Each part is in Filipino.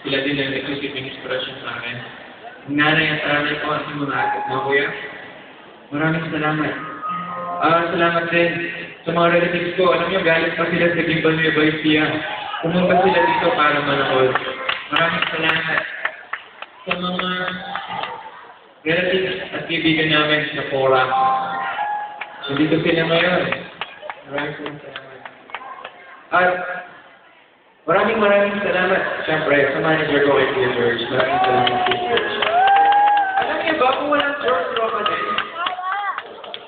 sila din ang nag-isip ng inspirasyon sa akin. Ang nanay at aray ko at mga akat na kuya, maraming salamat. Salamat din sa mga relatives ko. Alam niyo, galit pa sila sa Gimbal Nueva Ecija. Pumunta sila dito para manood. Maraming salamat sa mga relatives at kaibigan namin sa Fora. Nandito sila ngayon. Maraming salamat. At maraming salamat, siyempre, sa manager ko kay Kuya George. Maraming salamat kay George. Alam niyo ba kung walang George Roca din?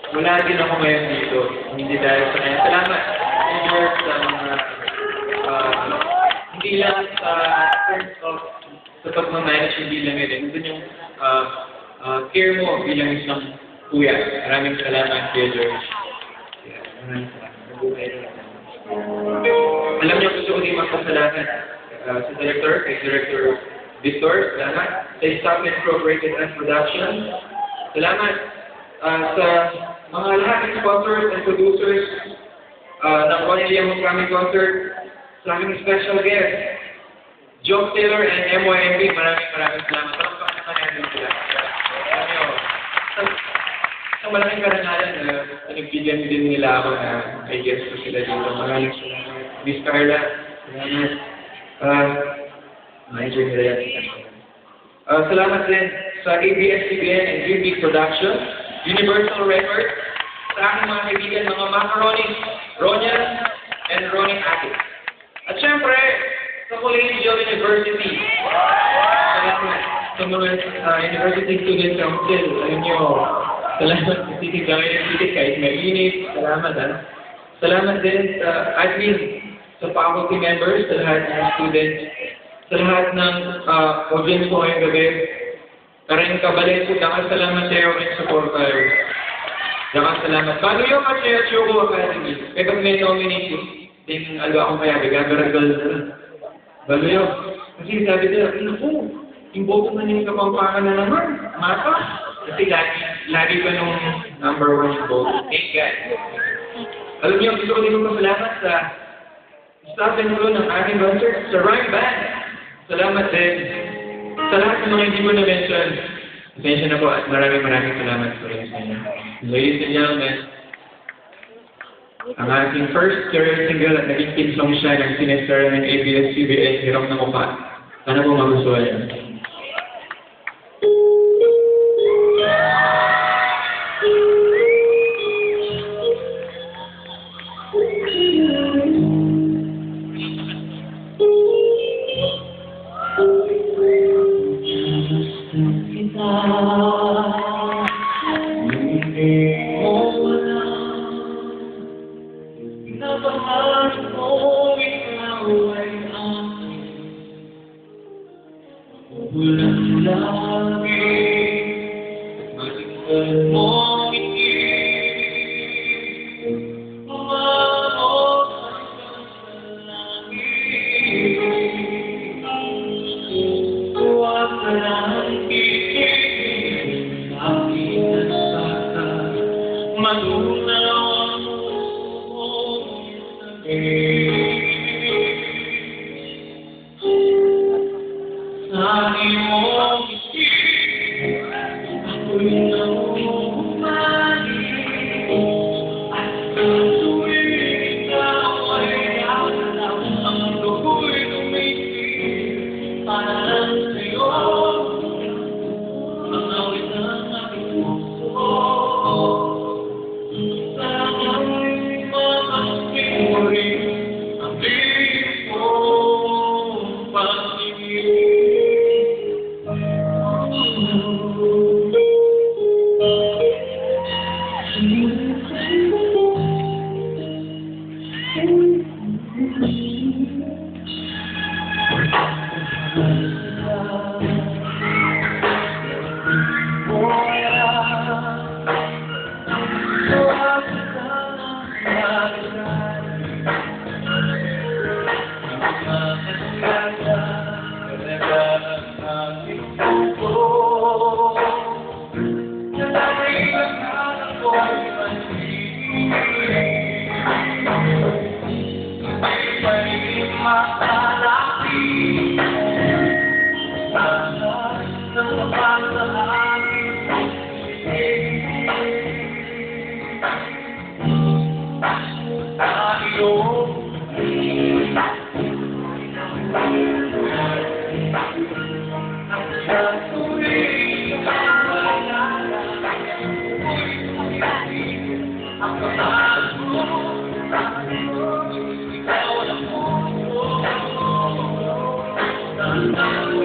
Wala din ako ngayon dito. Hindi dahil sa kanya. Salamat kay George sa mga hindi lang sa terms of sa pag-manage yung bilang nila. Ito yung care mo bilang isang kuya. Maraming salamat kay George. Maraming salamat. Alam niyo, gusto ko din magpasalamat sa Director, kay Director Victor, salamat. Sa Staff and Incorporated and Production, salamat. Sa mga lahat ng sponsors and producers ng Cornelia Muscami Concert, sa aming special guest, Jock Taylor and MYMB, maraming salamat. Pagpapakanan natin sila. Alam niyo, sa malaking karangalan na nagbigyan din nila ako na I guess ko sila dito. Maraming salamat. Miss Carla, salamat. Ma-enjoy nila yan. Salamat din sa ABS-CBN and Dream Big Productions, Universal Records, sa aking mga kaibigan, mga Macaroni, Ronian, and Ronin Ate. At syempre, sa Collegial University. Salamat sa mga University Student Council. Alam nyo, salamat sa City Gawin City kahit mainit. Salamat, Salamat din sa admin, sa faculty members, sa lahat ng students, sa lahat ng audience ko ngayong gabi. Karen Cabalet, salamat sa iyo rin sa portal. Salamat. Bago yung Masaya Chugo Academy, kaya pag may nominate ko, ting alwa akong kaya, gagaragal na lang. Bago yun. Kasi sabi nila, yung boto na yung kapampangan na naman, mapa. Kasi lagi ko nung number 1 yung vote. Thank God. Alam niyo, gusto ko din pasalamat sa staff and crew ng aming concert, sa Rhyme Band. Salamat din sa lahat ng mga hindi mo na-mention. Attention na po at maraming salamat po rin sa inyo. Ladies and gentlemen, ang ating first career single at naging team song siya ng sinestar ng ABS-CBN, Hirap na Mukha. Sana po magustuhan yan. Walang lagi maligtan mong itin, umabot sa langit. Huwag ka lang itin, aking nasaka, manunaw ang mong sakit. Sa iyong isip, ako'y naumalik. At sa tuwing ikaw ay nagalaw, ang dugo'y tumitig para lang sa'yo. Ang awit ng aking puso, talagang makaspuri ang bigit mong pag-ibig. Ang